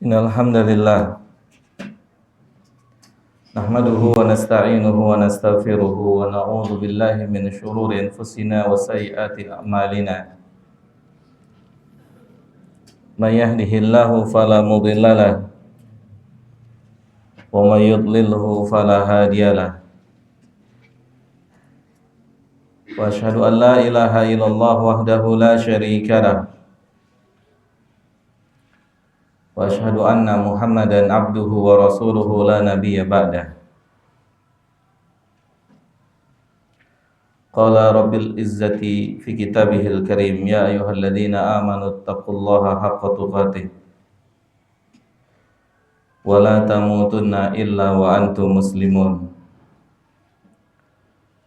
Innal hamdalillah nahmaduhu wa nasta'inuhu wa nastaghfiruhu wa na'udzu billahi min shururi anfusina wa sayyiati a'malina. May yahdihillahu fala mudhillalah wa may yudlilhu fala hadiyalah. Wa asyhadu an la ilaha illallah wahdahu la syarikalah. Wa asyhadu anna Muhammadan abduhu wa rasuluhu la nabiyya ba'dah. Qala rabbil izzati fi kitabihil karim ya ayyuhalladzina amanu taqullaha haqqa tuqatih wa la tamutunna illa wa antum muslimun.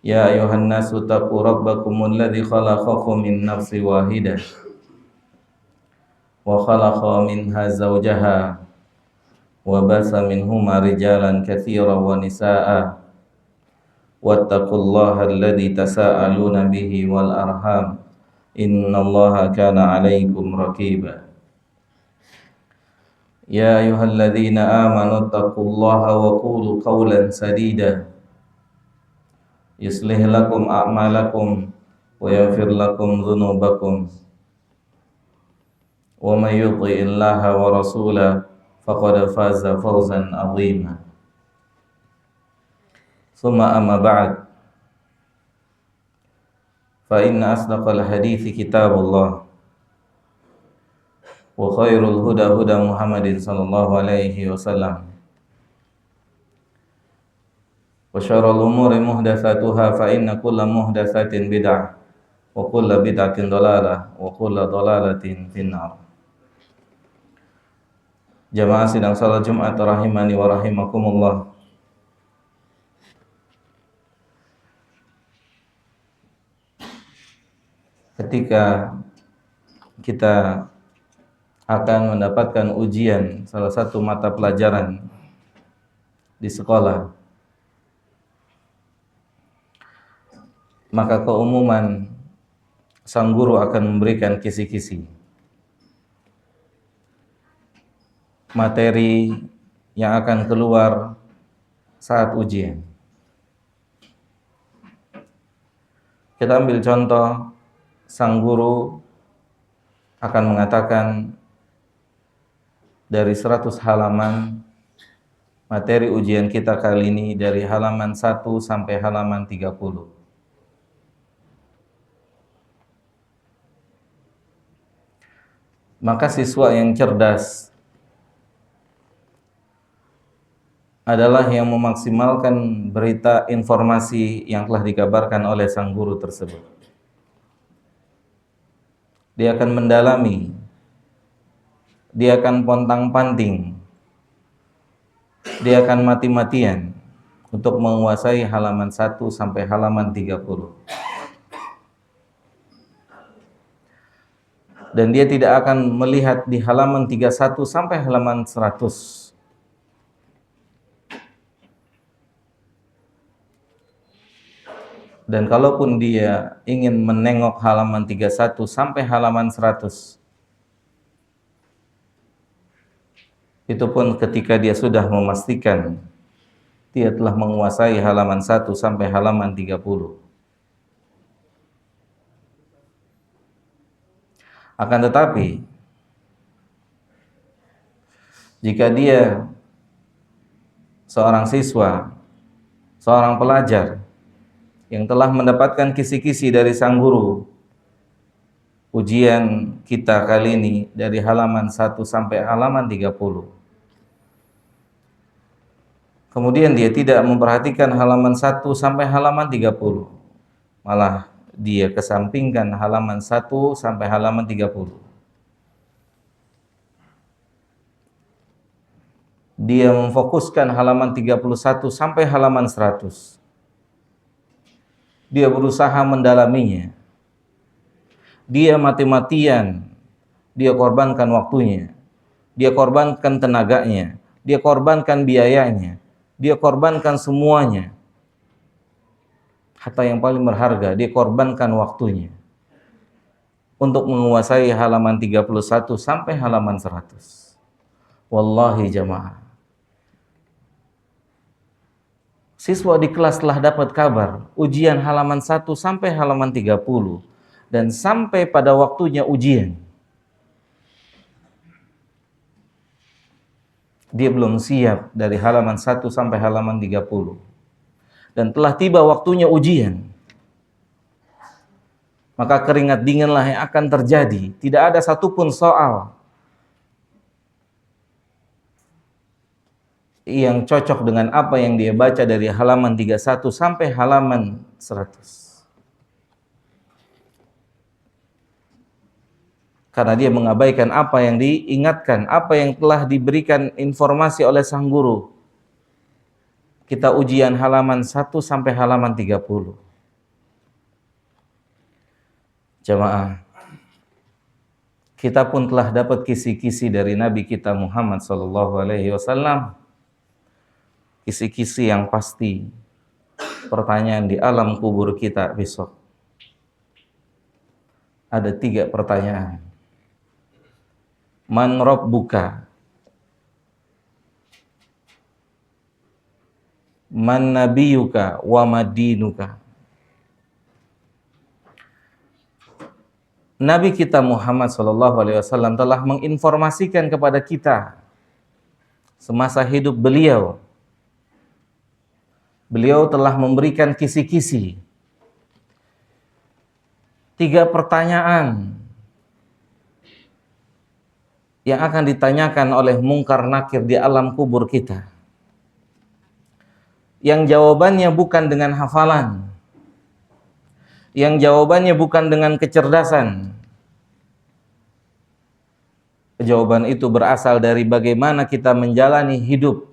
Ya ayyuhan nasu taqu rabbakumul ladzi khalaqakum min nafsin wahidah wa khalaqa minha zawjaha wa basa minhuma rijalan katsiran wa nisaa'a wattaqullaha alladzi tasaaluna bihi wal arham innallaha kana 'alaikum raqiba. Ya ayyuhalladzina amanu taqullaha wa qulu qawlan sadida yuslih lakum a'malakum wa yaghfir lakum dhunubakum wa may yuti'illaha wa rasulahu faqad faza fawzan 'azima. Summa amma ba'd, fa inna asdaqal hadithi kitabullah wa khairul huda huda Muhammadin sallallahu alaihi wasallam wa syarrul umuri muhdatsatuha fa inna kulla muhdatsatin bid'ah wa kulla bid'atin dhalalah wa kulla dhalalatin finnar. Jamaah sidang salat Jumat rahimani wa rahimakumullah. Ketika kita akan mendapatkan ujian salah satu mata pelajaran di sekolah, maka keumuman sang guru akan memberikan kisi-kisi materi yang akan keluar saat ujian. Kita ambil contoh, sang guru akan mengatakan dari 100 halaman materi ujian kita kali ini dari halaman 1 sampai halaman 30. Maka siswa yang cerdas adalah yang memaksimalkan berita informasi yang telah dikabarkan oleh sang guru tersebut. Dia akan mendalami, dia akan pontang-panting, dia akan mati-matian untuk menguasai halaman 1 sampai halaman 30. Dan dia tidak akan melihat di halaman 31 sampai halaman 100. Dan kalaupun dia ingin menengok halaman 31 sampai halaman 100, itu pun ketika dia sudah memastikan dia telah menguasai halaman 1 sampai halaman 30. Akan tetapi, jika dia seorang siswa, seorang pelajar yang telah mendapatkan kisi-kisi dari sang guru, ujian kita kali ini dari halaman 1 sampai halaman 30. Kemudian dia tidak memperhatikan halaman 1 sampai halaman 30. Malah dia kesampingkan halaman 1 sampai halaman 30. Dia memfokuskan halaman 31 sampai halaman 100. Dia berusaha mendalaminya. Dia mati-matian, dia korbankan waktunya, dia korbankan tenaganya, dia korbankan biayanya, dia korbankan semuanya. Hatta yang paling berharga, dia korbankan waktunya untuk menguasai halaman 31 sampai halaman 100. Wallahi jamaah, siswa di kelas telah dapat kabar ujian halaman 1 sampai halaman 30 dan sampai pada waktunya ujian dia belum siap dari halaman 1 sampai halaman 30 dan telah tiba waktunya ujian, maka keringat dinginlah yang akan terjadi. Tidak ada satupun soal yang cocok dengan apa yang dia baca dari halaman 31 sampai halaman 100. Karena dia mengabaikan apa yang diingatkan, apa yang telah diberikan informasi oleh sang guru. Kita ujian halaman 1 sampai halaman 30. Jamaah, kita pun telah dapat kisi-kisi dari Nabi kita Muhammad SAW. Kisi-kisi yang pasti, pertanyaan di alam kubur kita besok. Ada 3 pertanyaan. Man rabbuka? Man nabiyuka wa madinuka? Nabi kita Muhammad SAW telah menginformasikan kepada kita semasa hidup beliau. Beliau telah memberikan kisi-kisi 3 pertanyaan yang akan ditanyakan oleh mungkar nakir di alam kubur kita, yang jawabannya bukan dengan hafalan, yang jawabannya bukan dengan kecerdasan. Jawaban itu berasal dari bagaimana kita menjalani hidup,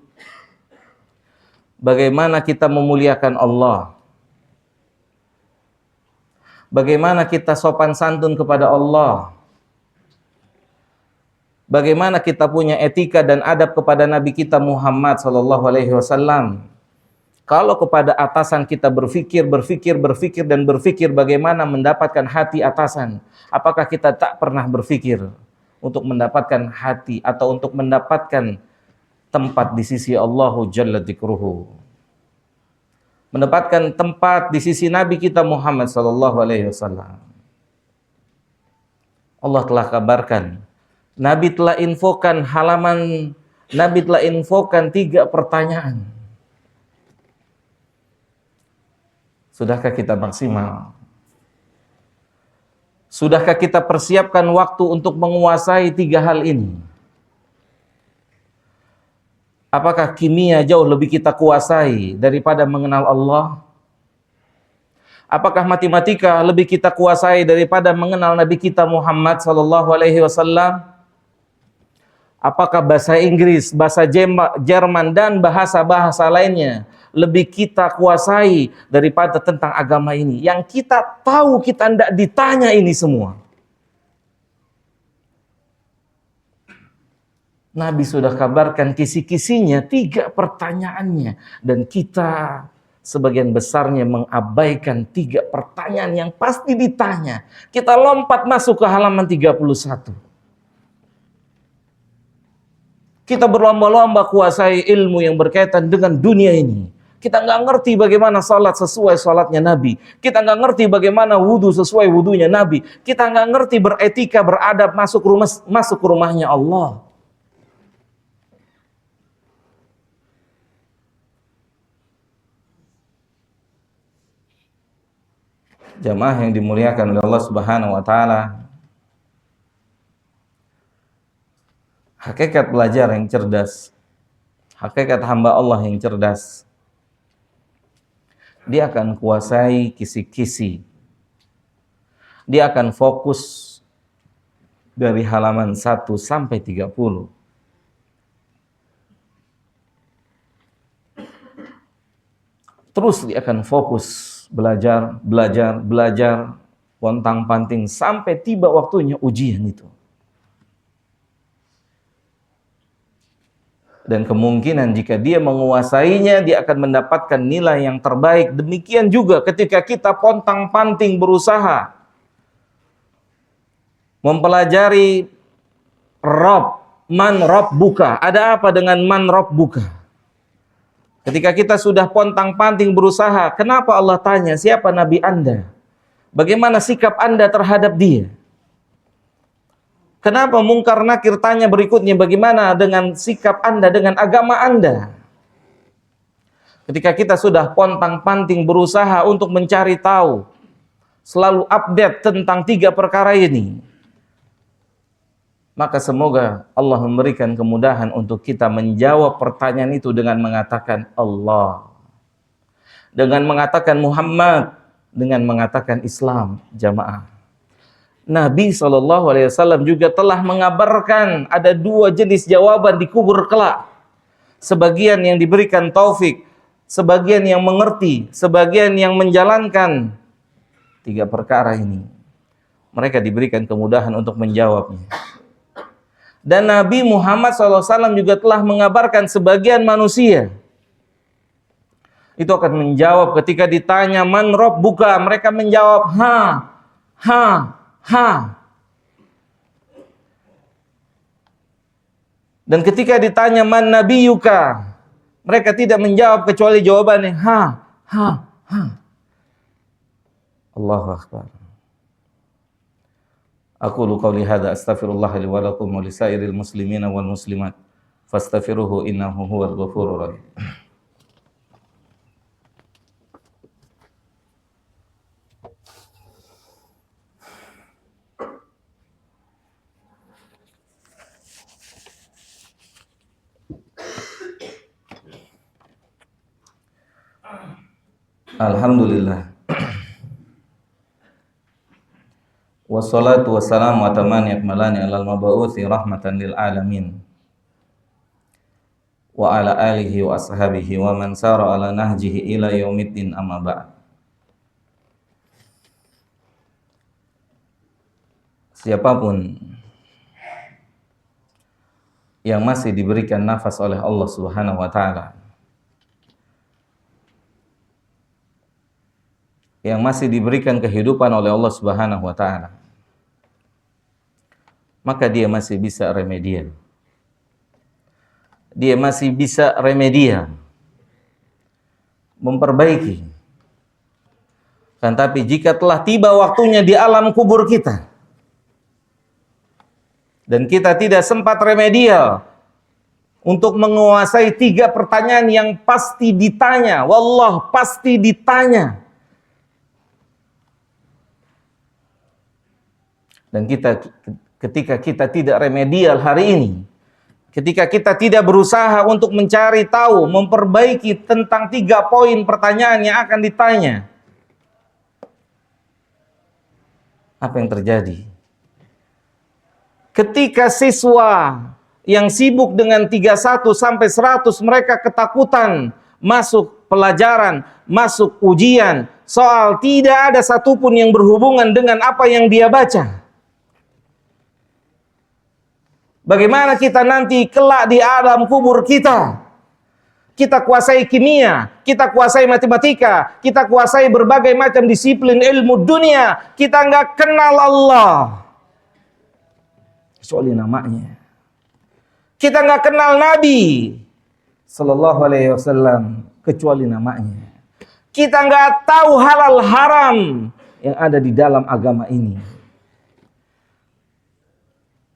bagaimana kita memuliakan Allah, bagaimana kita sopan santun kepada Allah, bagaimana kita punya etika dan adab kepada Nabi kita Muhammad SAW. Kalau kepada atasan kita berpikir bagaimana mendapatkan hati atasan, apakah kita tak pernah berpikir untuk mendapatkan hati atau untuk mendapatkan tempat di sisi Allah Jalla Dzikruhu, mendapatkan tempat di sisi Nabi kita Muhammad SAW. Allah telah kabarkan, Nabi telah infokan 3 pertanyaan. Sudahkah kita maksimal? Sudahkah kita persiapkan waktu untuk menguasai 3 hal ini? Apakah kimia jauh lebih kita kuasai daripada mengenal Allah? Apakah matematika lebih kita kuasai daripada mengenal Nabi kita Muhammad SAW? Apakah bahasa Inggris, bahasa Jerman, dan bahasa-bahasa lainnya lebih kita kuasai daripada tentang agama ini? Yang kita tahu, kita tidak ditanya ini semua. Nabi sudah kabarkan kisi-kisinya, 3 pertanyaannya. Dan kita sebagian besarnya mengabaikan 3 pertanyaan yang pasti ditanya. Kita lompat masuk ke halaman 31. Kita berlomba-lomba kuasai ilmu yang berkaitan dengan dunia ini. Kita nggak ngerti bagaimana salat sesuai salatnya Nabi. Kita nggak ngerti bagaimana wudu sesuai wudunya Nabi. Kita nggak ngerti beretika, beradab masuk ke rumahnya Allah. Jamaah yang dimuliakan oleh Allah Subhanahu wa taala. Hakikat belajar yang cerdas, hakikat hamba Allah yang cerdas, dia akan kuasai kisi-kisi. Dia akan fokus dari halaman 1 sampai 30. Terus dia akan fokus belajar, pontang-panting sampai tiba waktunya ujian itu. Dan kemungkinan jika dia menguasainya, dia akan mendapatkan nilai yang terbaik. Demikian juga ketika kita pontang-panting berusaha mempelajari Rabb, Man Rabbuka. Ada apa dengan man Rabbuka? Ketika kita sudah pontang-panting berusaha, kenapa Allah tanya, siapa Nabi Anda? Bagaimana sikap Anda terhadap dia? Kenapa Mungkar Nakir tanya berikutnya, bagaimana dengan sikap Anda, dengan agama Anda? Ketika kita sudah pontang-panting berusaha untuk mencari tahu, selalu update tentang 3 perkara ini, maka semoga Allah memberikan kemudahan untuk kita menjawab pertanyaan itu dengan mengatakan Allah, dengan mengatakan Muhammad, dengan mengatakan Islam. Jamaah, Nabi SAW juga telah mengabarkan ada 2 jenis jawaban di kubur kelak. Sebagian yang diberikan taufik, sebagian yang mengerti, sebagian yang menjalankan 3 perkara ini. Mereka diberikan kemudahan untuk menjawabnya. Dan Nabi Muhammad SAW juga telah mengabarkan sebagian manusia itu akan menjawab ketika ditanya man Rabbuka, mereka menjawab ha, ha, ha. Dan ketika ditanya man Nabiyuka, mereka tidak menjawab kecuali jawabannya ha, ha, ha. Allahu Akbar. Aqulu qawli hadza astaghfirullah li wa lakum wa lisairil muslimina wal muslimat fastaghfiruhu innahu huwal ghafurur rahim. Alhamdulillah. Wassalatu wassalamu atamani akmalani alal mab'uthi rahmatan lil alamin wa ala alihi wa ashabihi wa man sara ala nahjihi ila yaumiddin, amma ba'd. Siapapun yang masih diberikan nafas oleh Allah Subhanahu wa taala, yang masih diberikan kehidupan oleh Allah Subhanahu wa taala, maka dia masih bisa remedial. Dia masih bisa remedial, memperbaiki. Kan tapi jika telah tiba waktunya di alam kubur kita dan kita tidak sempat remedial untuk menguasai 3 pertanyaan yang pasti ditanya, wallah pasti ditanya. Dan ketika kita tidak remedial hari ini, ketika kita tidak berusaha untuk mencari tahu, memperbaiki tentang 3 poin pertanyaan yang akan ditanya, apa yang terjadi? Ketika siswa yang sibuk dengan 31 sampai 100 mereka ketakutan masuk pelajaran, masuk ujian, soal tidak ada satupun yang berhubungan dengan apa yang dia baca. Bagaimana kita nanti kelak di alam kubur kita? Kita kuasai kimia, kita kuasai matematika, kita kuasai berbagai macam disiplin ilmu dunia, kita nggak kenal Allah kecuali namanya. Kita nggak kenal Nabi Sallallahu Alaihi Wasallam kecuali namanya. Kita nggak tahu halal haram yang ada di dalam agama ini.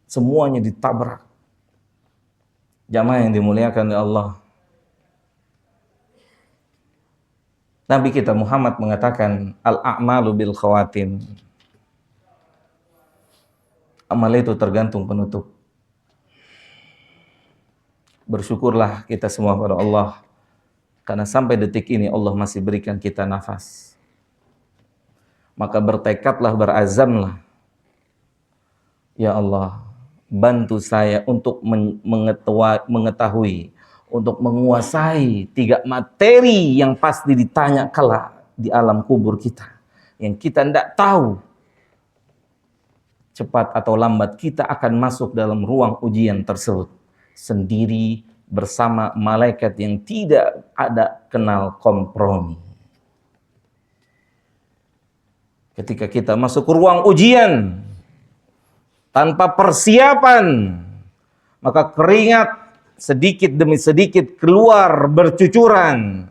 Semuanya ditabrak. Jamaah yang dimuliakan oleh Allah. Nabi kita Muhammad mengatakan al-a'malu bil khawatim. Amal itu tergantung penutup. Bersyukurlah kita semua pada Allah karena sampai detik ini Allah masih berikan kita nafas. Maka bertekadlah, berazamlah. Ya Allah, bantu saya untuk mengetahui, untuk menguasai 3 materi yang pasti ditanya kelak di alam kubur kita. Yang kita tidak tahu, cepat atau lambat kita akan masuk dalam ruang ujian tersebut. Sendiri bersama malaikat yang tidak ada kenal kompromi. Ketika kita masuk ke ruang ujian, tanpa persiapan, maka keringat sedikit demi sedikit keluar bercucuran,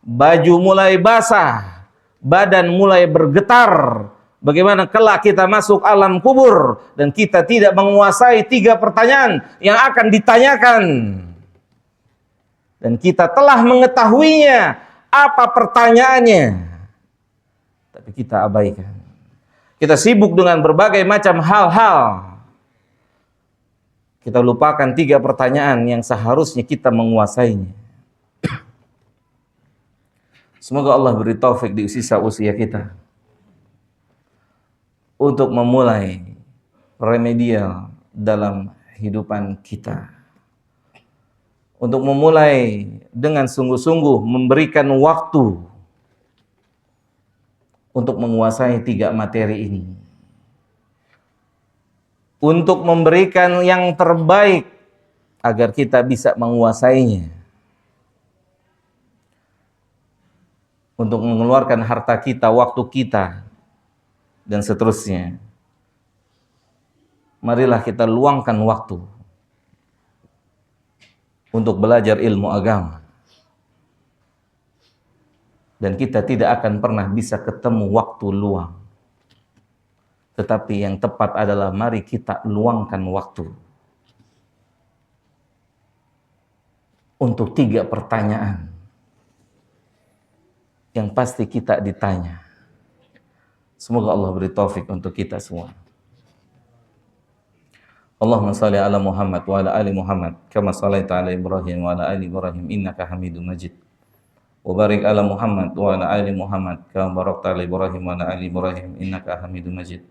baju mulai basah, badan mulai bergetar. Bagaimana kelak kita masuk alam kubur dan kita tidak menguasai 3 pertanyaan yang akan ditanyakan. Dan kita telah mengetahuinya apa pertanyaannya, tapi kita abaikan. Kita sibuk dengan berbagai macam hal-hal. Kita lupakan 3 pertanyaan yang seharusnya kita menguasainya. Semoga Allah beri taufik di sisa usia kita untuk memulai remedial dalam kehidupan kita. Untuk memulai dengan sungguh-sungguh memberikan waktu untuk menguasai 3 materi ini. Untuk memberikan yang terbaik agar kita bisa menguasainya. Untuk mengeluarkan harta kita, waktu kita, dan seterusnya. Marilah kita luangkan waktu untuk belajar ilmu agama. Dan kita tidak akan pernah bisa ketemu waktu luang. Tetapi yang tepat adalah mari kita luangkan waktu untuk 3 pertanyaan yang pasti kita ditanya. Semoga Allah beri taufik untuk kita semua. Allahumma salli ala Muhammad wa ala ali Muhammad kama shallaita ala Ibrahim wa ala ali Ibrahim innaka Hamidum Majid. Wa barik ala Muhammad wa ala ali Muhammad kama barakta ala Ibrahim wa ala ali Ibrahim innaka Hamidum Majid.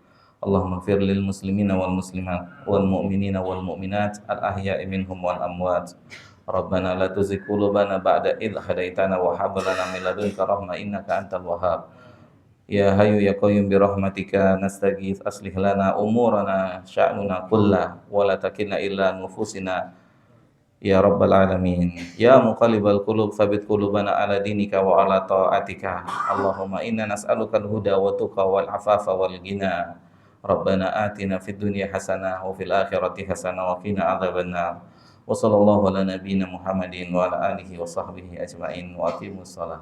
Allahumma ighfir lil muslimina wal muslimat wal mu'minina wal mu'minat al ahya'i minhum wal amwat. Rabbana la tuzigh qulubana ba'da idh hadaitana wa hab lana min ladunka rahmah innaka antal wahhab. Ya Hayyu ya Qayyum bi rahmatika nastaghits aslih lana umurana sya'nuna kullah wa la takilna illa nufusina ya rabbal alamin. Ya muqallibal qulub tsabbit qulubana ala dinika wa ala ta'atika. Allahumma inna nas'aluka al-huda wa tuqa wal afafa wal ghina. Rabbana atina fid dunya hasanah wa fil akhirati hasanah wa qina adzabannar. Wa sallallahu ala nabiyyina Muhammadin wa ala alihi wa sahbihi ajma'in wa aqimus shalah.